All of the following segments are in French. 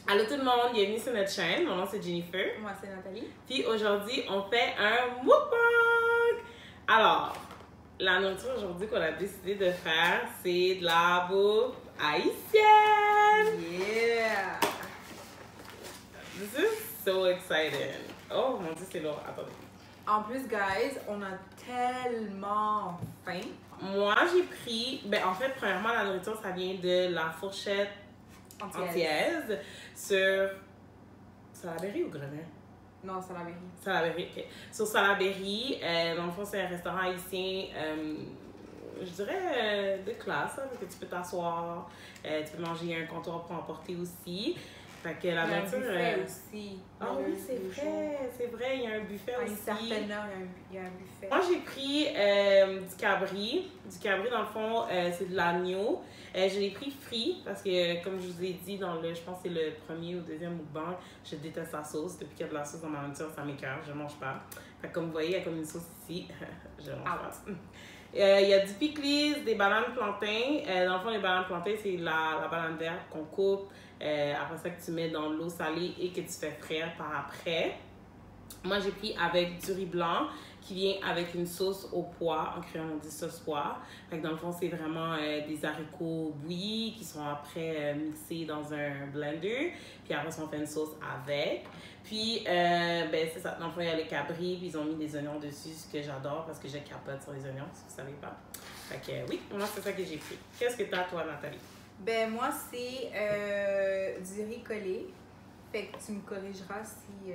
Allô tout le monde, bienvenue sur notre chaîne. Mon nom c'est Jennifer. Moi c'est Nathalie. Puis aujourd'hui, on fait un mukbang. Alors, la nourriture aujourd'hui qu'on a décidé de faire, c'est de la bouffe haïtienne. Yeah! This is so exciting. Oh mon dieu, c'est lourd. Attendez. En plus, guys, on a tellement faim. Moi, j'ai pris... en fait, premièrement, la nourriture, ça vient de la fourchette antillaise sur Salaberry ou Grenet? Non, Salaberry. Salaberry, ok. Sur Salaberry, dans le fond, c'est un restaurant haïtien, je dirais de classe, hein, que tu peux t'asseoir, tu peux manger un comptoir pour emporter aussi. Fait que la nourriture. Il y a un buffet aussi. Ah oui, c'est vrai, il y a un buffet à aussi. une certaine heure, il y a un buffet. Moi, j'ai pris du cabri. Du cabri, dans le fond, c'est de l'agneau. Je l'ai pris frit parce que, comme je vous ai dit, je pense que c'est le premier ou deuxième mukbang, je déteste la sauce. Depuis qu'il y a de la sauce dans ma nourriture, ça m'écoeure, je ne mange pas. Fait que, comme vous voyez, il y a comme une sauce ici. Je ne mange pas. Il y a du pickles, des bananes plantains. Dans le fond, les bananes plantains, c'est la banane verte qu'on coupe. Après ça, que tu mets dans l'eau salée et que tu fais frire par après. Moi, j'ai pris avec du riz blanc qui vient avec une sauce au pois. En créole, on dit sauce pois. Fait que dans le fond, c'est vraiment des haricots bouillis qui sont après mixés dans un blender. Puis après, on fait une sauce avec. Puis, c'est ça. Dans le fond, il y a les cabris. Puis, ils ont mis des oignons dessus, ce que j'adore parce que je capote sur les oignons, si vous ne savez pas. Fait que oui, moi, c'est ça que j'ai pris. Qu'est-ce que t'as, toi, Nathalie? Moi, c'est du riz collé. Fait que tu me corrigeras si...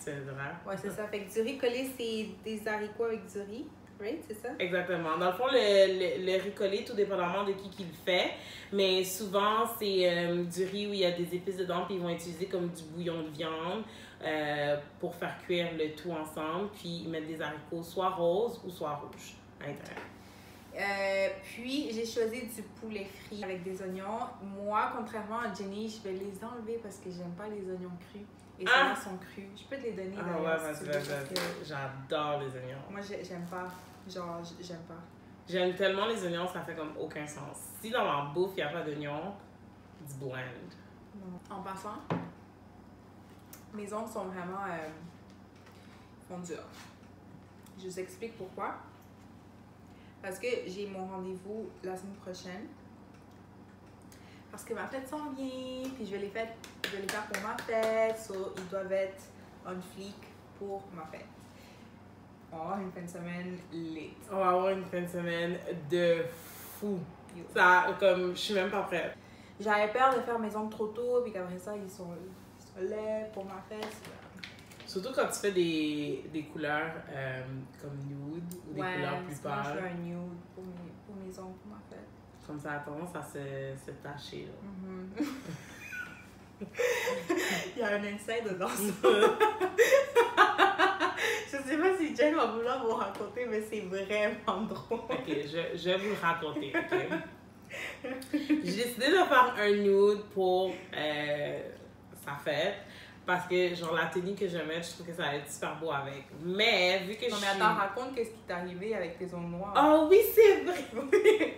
C'est vrai. Ouais, c'est ça. Fait que du riz collé, c'est des haricots avec du riz. Right? C'est ça? Exactement. Dans le fond, le riz collé, tout dépendamment de qui le fait. Mais souvent, c'est du riz où il y a des épices dedans. Puis ils vont utiliser comme du bouillon de viande pour faire cuire le tout ensemble. Puis ils mettent des haricots soit roses ou soit rouges à l'intérieur. Puis, j'ai choisi du poulet frit avec des oignons. Moi, contrairement à Jenny, je vais les enlever parce que j'aime pas les oignons crus. Et ceux-là sont crus. Je peux te les donner d'ailleurs. Ah ouais, vas-y. J'adore les oignons. Moi, j'aime pas. Genre, j'aime pas. J'aime tellement les oignons, ça fait comme aucun sens. Si dans ma bouffe, il n'y a pas d'oignons, it's bland. Non. En passant, mes ongles sont vraiment font dur. Je vous explique pourquoi. Parce que j'ai mon rendez-vous la semaine prochaine. Parce que ma fête s'en vient, puis je vais les faire pour ma fête. So, ils doivent être on fleek pour ma fête. On va avoir une fin de semaine lit. On va avoir une fin de semaine de fou. Ça, comme, je suis même pas prête. J'avais peur de faire mes ongles trop tôt, puis qu'après ça, ils sont laids pour ma fête. Surtout quand tu fais des couleurs comme nude ou des couleurs plus pâles. Je fais un nude pour mes ongles pour ma fête. Comme ça a tendance à se tacher. Là. Il y a un inside dedans ça. Je sais pas si Jen va vouloir vous raconter, mais c'est vraiment drôle. Ok, je vais vous le raconter. Okay? J'ai décidé de faire un nude pour sa fête. Parce que, genre, la tenue que je mets, je trouve que ça va être super beau avec. Mais, vu que non, mais attends, raconte qu'est-ce qui t'est arrivé avec tes ongles noirs. Oh oui, c'est vrai!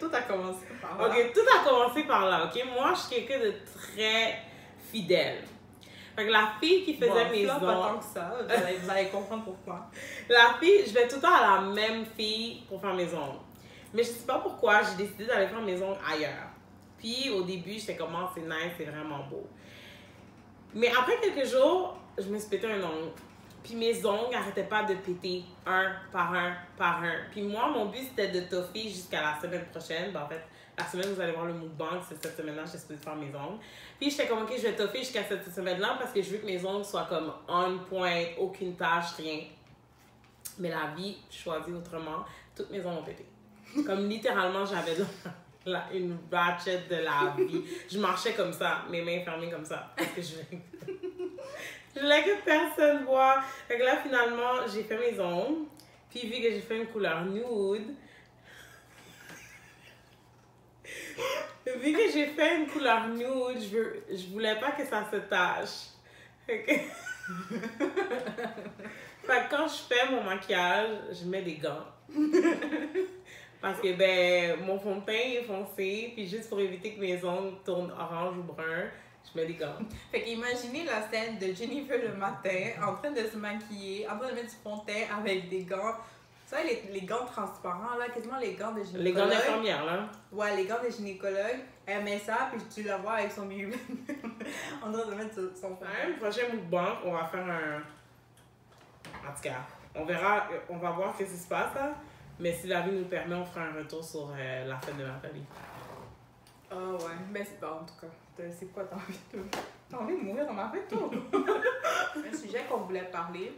Tout a commencé par là. Ok, tout a commencé par là, ok? Moi, je suis quelqu'un de très fidèle. Fait que la fille qui faisait mes ongles... pas tant que ça, vous allez comprendre pourquoi. La fille, je vais tout le temps à la même fille pour faire mes ongles. Mais je sais pas pourquoi, j'ai décidé d'aller faire mes ongles ailleurs. Puis, au début, j'étais comme, oh, c'est nice, c'est vraiment beau. Mais après quelques jours, je me suis pété un ongle. Puis mes ongles n'arrêtaient pas de péter un par un par un. Puis moi, mon but, c'était de toffer jusqu'à la semaine prochaine. En fait, la semaine où vous allez voir le mukbang, c'est cette semaine-là, j'étais supposée faire mes ongles. Puis j'étais comme, ok, je vais toffer jusqu'à cette semaine-là parce que je veux que mes ongles soient comme on point, aucune tache, rien. Mais la vie choisit autrement. Toutes mes ongles ont pété. Comme littéralement, j'avais une ratchet de la vie. Je marchais comme ça, mes mains fermées comme ça. Parce que je voulais que personne voit. Fait que là, finalement, j'ai fait mes ongles. Puis, vu que j'ai fait une couleur nude, je voulais pas que ça se tache. Fait que... fait que quand je fais mon maquillage, je mets des gants. Parce que, mon fond de teint est foncé, puis juste pour éviter que mes ongles tournent orange ou brun, Je mets des gants. Fait qu'imaginez la scène de Jennifer le matin, en train de se maquiller, en train de mettre du fond de teint avec des gants. Tu sais, les gants transparents, là, quasiment les gants de gynécologue. Les gants d'infirmière, là. Ouais, les gants de gynécologue. Elle met ça, puis tu la vois avec son milieu en train de mettre son fond. Le prochain mukbang, on va faire un... En tout cas, on verra, on va voir ce qui se passe, là. Mais si la vie nous permet, on fera un retour sur la fête de Nathalie. Ah ouais, ben c'est pas en tout cas. C'est quoi, t'as envie de mourir dans ma fête, toi? Le sujet qu'on voulait parler,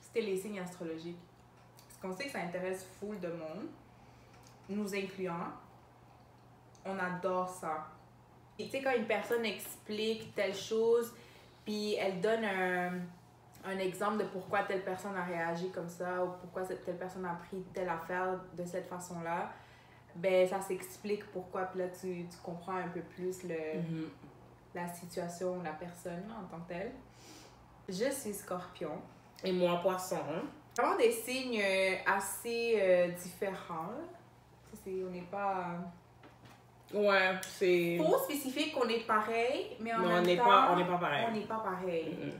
c'était les signes astrologiques. Parce qu'on sait que ça intéresse full de monde, nous incluant. On adore ça. Et tu sais, quand une personne explique telle chose, puis elle donne un exemple de pourquoi telle personne a réagi comme ça, ou pourquoi telle personne a pris telle affaire de cette façon-là, ben ça s'explique pourquoi, puis là tu comprends un peu plus la situation, la personne en tant que telle. Je suis Scorpion. Et moi, Poisson. Hein? Vraiment des signes assez différents. On n'est pas... Ouais, c'est... Faut spécifier qu'on est pareil, mais en non, même temps... on n'est pas pareil. On n'est pas pareil.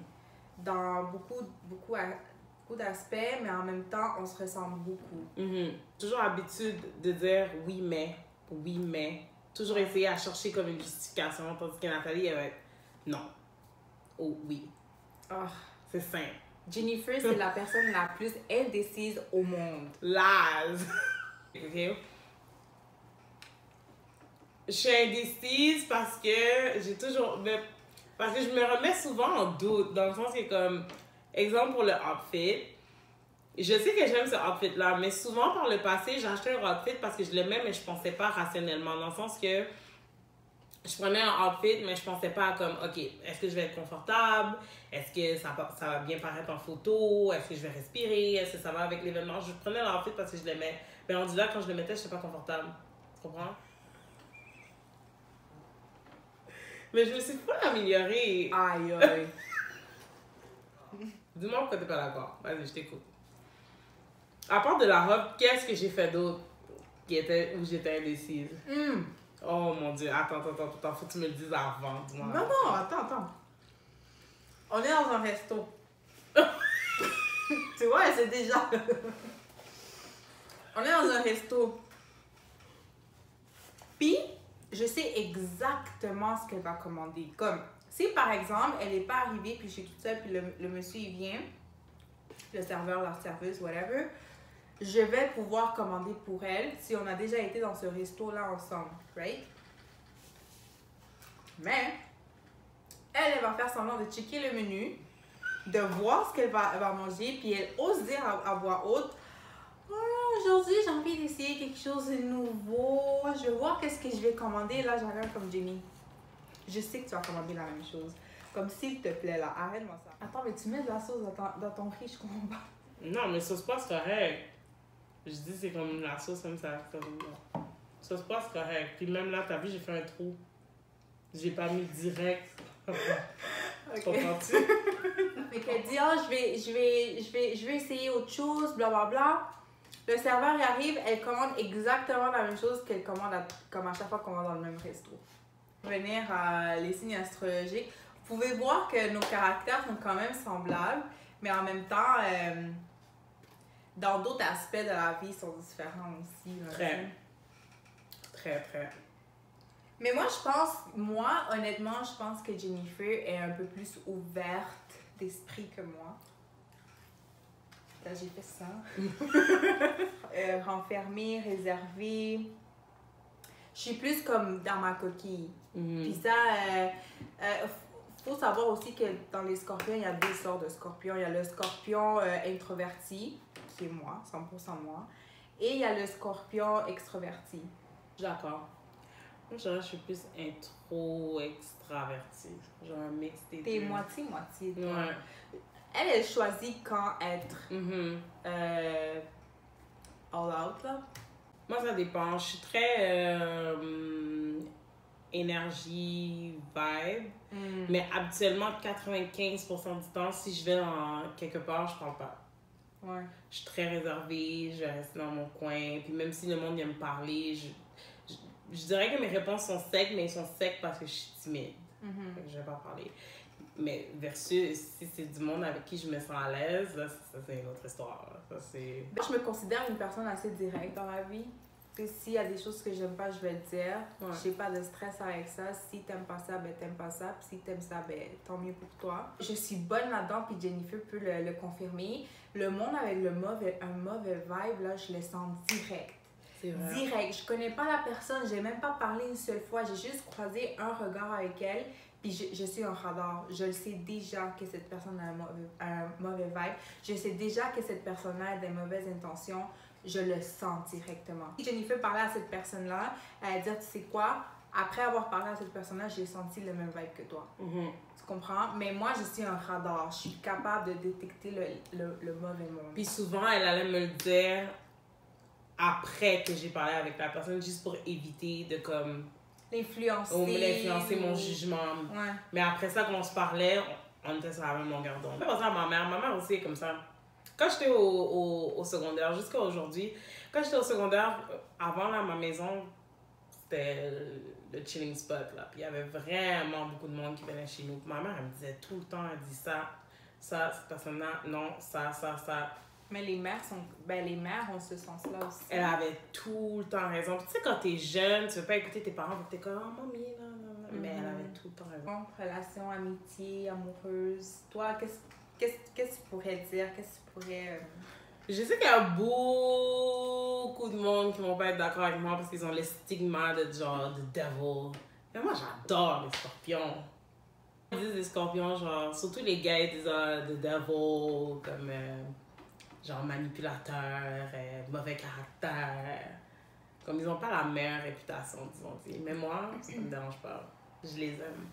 Dans beaucoup d'aspects, mais en même temps, on se ressemble beaucoup. Toujours l'habitude de dire oui, mais. Toujours essayer à chercher comme une justification, tandis que Nathalie, elle va être non. Oh, oui. Oh. C'est simple. Jennifer, c'est la personne la plus indécise au monde. Laz. OK? Je suis indécise parce que j'ai toujours... Parce que je me remets souvent en doute, dans le sens que comme... Exemple pour le outfit. Je sais que j'aime ce outfit-là, mais souvent par le passé, j'ai acheté un outfit parce que je l'aimais, mais je pensais pas rationnellement. Dans le sens que je prenais un outfit, mais je pensais pas comme, OK, est-ce que je vais être confortable? Est-ce que ça va bien paraître en photo? Est-ce que je vais respirer? Est-ce que ça va avec l'événement? Je prenais l'outfit parce que je l'aimais. Mais rendu là, quand je le mettais, je n'étais pas confortable. Tu comprends? Mais je me suis pas améliorée. Aïe, aïe. Dis-moi pourquoi t'es pas d'accord. Vas-y, je t'écoute. À part de la robe, qu'est-ce que j'ai fait d'autre où j'étais indécise? Oh mon Dieu, attends, faut que tu me le dises avant. Non, attends. On est dans un resto. Tu vois, c'est déjà... On est dans un resto. Puis, je sais exactement ce qu'elle va commander. Comme, si par exemple, elle n'est pas arrivée, puis je suis toute seule, puis le monsieur, il vient, le serveur, la serveuse, whatever, je vais pouvoir commander pour elle si on a déjà été dans ce resto-là ensemble, right? Mais, elle va faire semblant de checker le menu, de voir ce qu'elle va manger, puis elle ose dire à voix haute, oh, aujourd'hui, j'ai envie d'essayer quelque chose de nouveau. Je vais voir qu'est-ce que je vais commander. Là, j'arrive comme Jenny. Je sais que tu vas commander la même chose. Comme s'il te plaît, là. Arrête-moi ça. Attends, mais tu mets de la sauce dans ton riz, je comprends pas. Non, mais sauce pas, c'est correct. Je dis, c'est comme la sauce comme ça. Sauce pas, c'est correct. Puis même là, t'as vu, j'ai fait un trou. J'ai pas mis direct. Ok. Comprends-tu? Fait qu'elle dit, oh, je vais essayer autre chose, blablabla. Le serveur y arrive, elle commande exactement la même chose qu'elle commande comme à chaque fois qu'on va dans le même resto. Revenir à les signes astrologiques. Vous pouvez voir que nos caractères sont quand même semblables, mais en même temps, dans d'autres aspects de la vie, ils sont différents aussi. Très. Mais moi, honnêtement, je pense que Jennifer est un peu plus ouverte d'esprit que moi. Là, j'ai fait ça. Renfermée, réservée. Je suis plus comme dans ma coquille. Puis ça, faut savoir aussi que dans les scorpions, il y a deux sortes de scorpions. Il y a le scorpion introverti, qui est moi, 100% moi. Et il y a le scorpion extroverti. D'accord. Moi, je suis plus intro-extravertie. Genre un mix des deux. T'es moitié-moitié. Ouais. Elle choisit quand être all out, là. Moi, ça dépend. Je suis très énergie, vibe. Mais habituellement, 95% du temps, si je vais dans quelque part, je parle pas. Ouais. Je suis très réservée, je reste dans mon coin. Puis même si le monde vient me parler, je dirais que mes réponses sont secs, mais ils sont secs parce que je suis timide. Fait que je vais pas parler. Mais versus, si c'est du monde avec qui je me sens à l'aise, là, ça c'est une autre histoire. Ça, c'est... Je me considère une personne assez directe dans la vie. S'il y a des choses que j'aime pas, je vais le dire. Ouais. J'ai pas de stress avec ça. Si t'aimes pas ça, ben t'aimes pas ça. Puis si t'aimes ça, ben tant mieux pour toi. Je suis bonne là-dedans, puis Jennifer peut le confirmer. Le monde avec un mauvais vibe, là, je le sens direct. C'est vrai. Direct. Je connais pas la personne, j'ai même pas parlé une seule fois. J'ai juste croisé un regard avec elle, puis je suis un radar. Je le sais déjà que cette personne a un mauvais vibe. Je sais déjà que cette personne-là a des mauvaises intentions. Je le sens directement. Si Jennifer parlait à cette personne-là, elle allait dire, tu sais quoi, après avoir parlé à cette personne-là, j'ai senti le même vibe que toi. Tu comprends? Mais moi, je suis un radar. Je suis capable de détecter le mauvais monde. Puis souvent, elle allait me le dire après que j'ai parlé avec la personne, juste pour éviter de comme... L'influencer. mon jugement. Ouais. Mais après ça, quand on se parlait, on était sur la même longueur d'onde. C'est ça, ma mère aussi est comme ça. Quand j'étais au secondaire, jusqu'à aujourd'hui, quand j'étais au secondaire, avant là, ma maison, c'était le chilling spot. Là. Puis il y avait vraiment beaucoup de monde qui venait chez nous. Puis ma mère, elle me disait tout le temps, elle dit ça, cette personne-là, non, ça. Mais les mères ont ce sens-là aussi. Elle avait tout le temps raison. Puis, tu sais, quand t'es jeune, tu veux pas écouter tes parents, t'es comme, oh, mamie, non. Mais elle avait tout le temps raison. Relation, amitié, amoureuse. Toi, qu'est-ce que tu pourrais dire? Qu'est-ce que tu pourrais... Je sais qu'il y a beaucoup de monde qui vont pas être d'accord avec moi parce qu'ils ont le stigma de genre de devil. Mais moi, j'adore les scorpions. Ils disent les scorpions, genre, surtout les gars, ils disent the devil, comme genre manipulateur, mauvais caractère. Comme ils ont pas la meilleure réputation, disons. Mais moi, ça me dérange pas. Je les aime.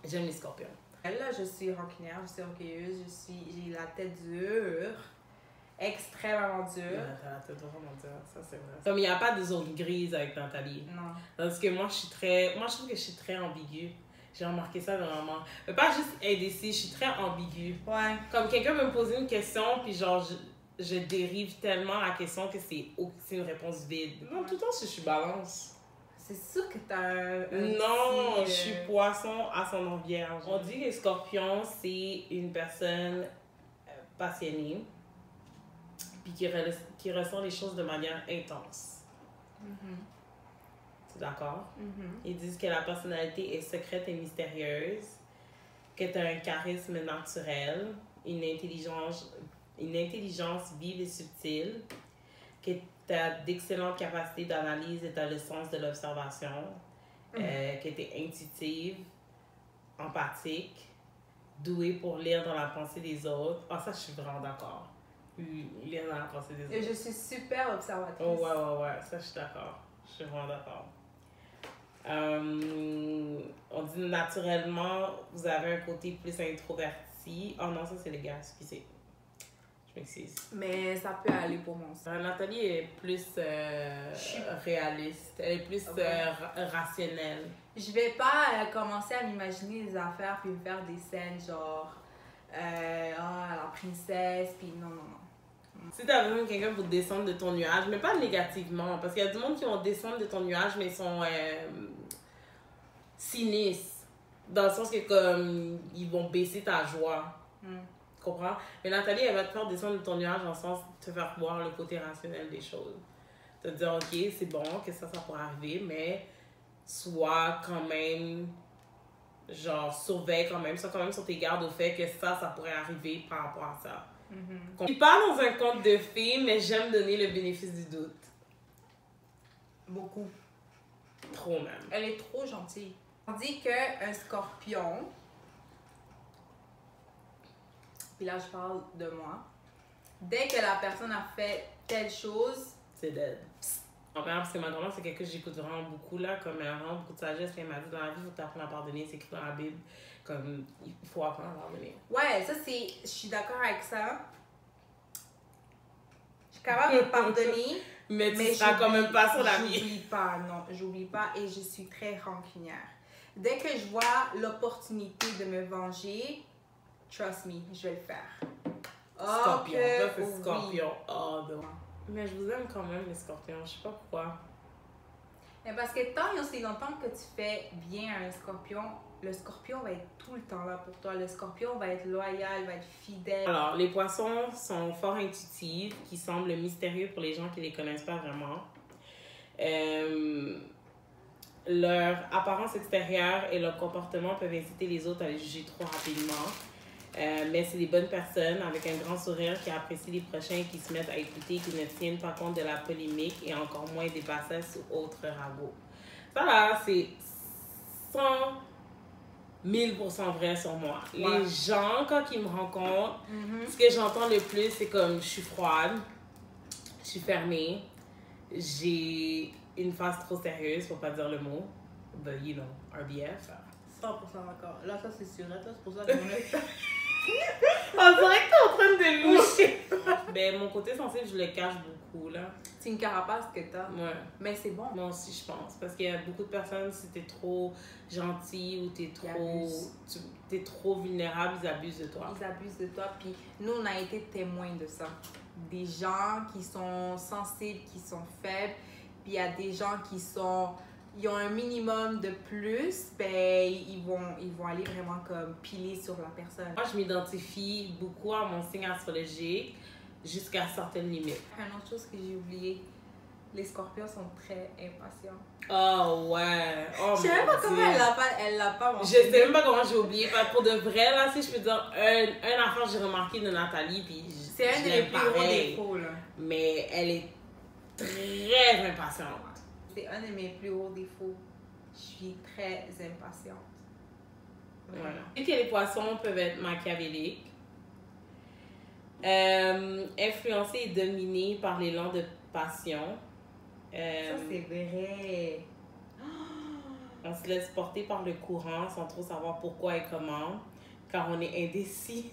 J'aime les scorpions. Là, je suis rancunière, je suis orgueilleuse, j'ai la tête dure. Extrêmement dure. T'as la tête vraiment dure, ça c'est vrai. Comme il n'y a pas de zone grise avec Nathalie. Non. Parce que moi, je trouve que je suis très ambiguë. J'ai remarqué ça vraiment. Mais pas juste indécis, je suis très ambiguë. Ouais. Comme quelqu'un me posait une question, puis genre, je dérive tellement la question que c'est une réponse vide. Non, tout le temps, je suis balance. C'est sûr que t'as un Non, petit, je suis poisson à son nom vierge. On dit que les scorpions, c'est une personne passionnée, puis qui ressent les choses de manière intense. Tu es d'accord? Ils disent que la personnalité est secrète et mystérieuse, que tu as un charisme naturel, une intelligence vive et subtile, que tu as d'excellentes capacités d'analyse et tu as le sens de l'observation, que tu es intuitive, empathique, douée pour lire dans la pensée des autres. Ah, ça, je suis vraiment d'accord. Lire dans la pensée des autres. Et je suis super observatrice. Oh, ouais, ça, je suis d'accord. Je suis vraiment d'accord. On dit naturellement, vous avez un côté plus introverti. Oh non, ça, c'est les gars, excusez. Je m'excuse. Mais ça peut aller pour moi aussi. Nathalie est plus réaliste. Elle est plus rationnelle. Je vais pas commencer à m'imaginer des affaires puis me faire des scènes genre la princesse puis non. Si t'as besoin de quelqu'un pour descendre de ton nuage, mais pas négativement, parce qu'il y a du monde qui vont descendre de ton nuage, mais ils sont sinistres. Dans le sens que comme ils vont baisser ta joie. Tu comprends? Mais Nathalie, elle va te faire descendre de ton nuage dans le sens de te faire voir le côté rationnel des choses. Te dire, ok, c'est bon, que ça pourrait arriver, mais sois quand même, genre, surveille quand même, sois quand même sur tes gardes au fait que ça pourrait arriver par rapport à ça. Je suis pas dans un conte de fées, mais j'aime donner le bénéfice du doute. Beaucoup. Trop même. Elle est trop gentille. On dit qu'un scorpion, puis là je parle de moi, dès que la personne a fait telle chose, c'est dead. En fait, parce que ma grand-mère, c'est quelque chose que j'écoute vraiment beaucoup, là, comme elle a vraiment beaucoup de sagesse. Elle m'a dit, dans la vie, il faut que tu apprennes à pardonner. C'est écrit dans la Bible. Comme, il faut apprendre à pardonner. Ouais, ça c'est... Je suis d'accord avec ça. Je suis capable de pardonner. mais tu seras quand même pas sur la vie. J'oublie pas, non. J'oublie pas et je suis très rancunière. Dès que je vois l'opportunité de me venger, trust me, je vais le faire. Scorpion. Ça, c'est Oui. Scorpion. Oh, non. Mais je vous aime quand même, les scorpions. Je sais pas pourquoi. Mais parce que tant et aussi longtemps que tu fais bien à un scorpion, le scorpion va être tout le temps là pour toi. Le scorpion va être loyal, va être fidèle. Alors, les poissons sont fort intuitifs, qui semblent mystérieux pour les gens qui les connaissent pas vraiment. Leur apparence extérieure et leur comportement peuvent inciter les autres à les juger trop rapidement. Mais c'est des bonnes personnes avec un grand sourire qui apprécient les prochains, qui se mettent à écouter, qui ne tiennent pas compte de la polémique et encore moins des bassesses ou autres ragots. Ça là, c'est 100 000% vrai sur moi. Ouais. Les gens, quand ils me rencontrent, ce que j'entends le plus, c'est comme je suis froide, je suis fermée, j'ai une face trop sérieuse pour pas dire le mot, but you know, RBF. 100% d'accord. Là, ça c'est sûr. Là, c'est pour ça qu'on est... On dirait que t'es en train de loucher. Ben, mon côté sensible, je le cache beaucoup, là. C'est une carapace que t'as. Ouais. Mais c'est bon. Moi aussi, je pense. Parce qu'il y a beaucoup de personnes, si t'es trop gentil ou t'es trop vulnérable, ils abusent de toi. Ils abusent de toi. Puis nous, on a été témoins de ça. Des gens qui sont sensibles, qui sont faibles. Puis il y a des gens qui sont... Ils ont un minimum de plus, ben ils vont aller vraiment comme piler sur la personne. Moi, je m'identifie beaucoup à mon signe astrologique jusqu'à certaines limites. Une autre chose que j'ai oublié, les scorpions sont très impatients. Oh ouais. Oh, Je sais même pas comment elle l'a pas Je mentionné. sais même pas comment j'ai oublié. Pour de vrai, là, si je peux dire un enfant que j'ai remarqué de Nathalie, puis C'est un de mes plus gros défauts, là. Mais elle est très impatiente. C'est un de mes plus gros défauts. Je suis très impatiente. Voilà. Et que les poissons peuvent être machiavéliques, influencés et dominés par l'élan de passion. Ça, c'est vrai. On se laisse porter par le courant sans trop savoir pourquoi et comment, car on est indécis.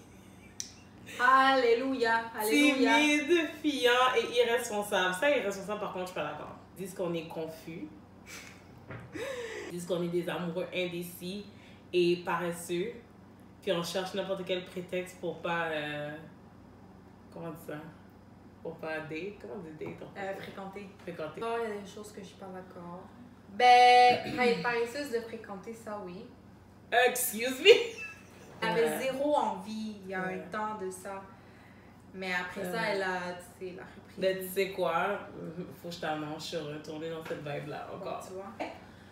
Alléluia. Alléluia. Timide, fiant et irresponsable. Ça, irresponsable, par contre, je suis pas d'accord. Ils disent qu'on est confus. Ils disent qu'on est des amoureux indécis et paresseux. Puis on cherche n'importe quel prétexte pour pas... comment on dit ça? Pour pas date. Comment on dit date? Fréquenter. Fréquenter. Oh, il y a des choses que je suis pas d'accord. Ben, être paresseuse de fréquenter ça, oui. Excuse me? J'avais zéro envie, il y a un temps de ça. Mais après ça, elle a repris. Ben, tu sais quoi? Faut que je t'annonce, je suis retournée dans cette vibe-là encore. Bon, tu vois.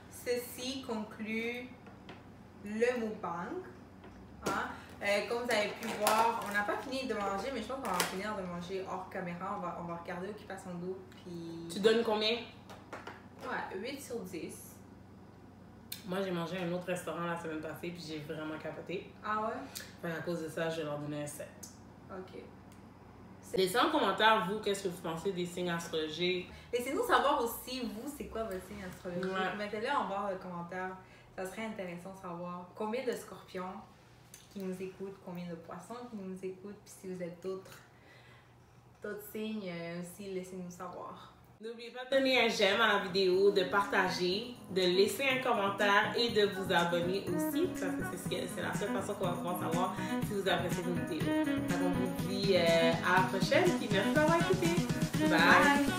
Ceci conclut le mukbang. Hein? Comme vous avez pu voir, on n'a pas fini de manger, mais je pense qu'on va finir de manger hors caméra. On va regarder Occupation Double. Puis... Tu donnes combien? Ouais, 8 sur 10. Moi, j'ai mangé à un autre restaurant la semaine passée, puis j'ai vraiment capoté. Ah ouais? Fait à cause de ça, je vais leur donner un 7. Ok. Laissez en commentaire, vous, qu'est-ce que vous pensez des signes astrologiques. Laissez-nous savoir aussi, vous, c'est quoi votre signe astrologique. Ouais. Mettez-le en barre de commentaires. Ça serait intéressant de savoir combien de scorpions qui nous écoutent, combien de poissons qui nous écoutent. Puis si vous êtes d'autres signes aussi, laissez-nous savoir. N'oubliez pas de donner un j'aime à la vidéo, de partager, de laisser un commentaire et de vous abonner aussi, parce que c'est la seule façon qu'on va pouvoir savoir si vous appréciez nos vidéos. Donc on vous dit à la prochaine, puis merci d'avoir écouté. Bye!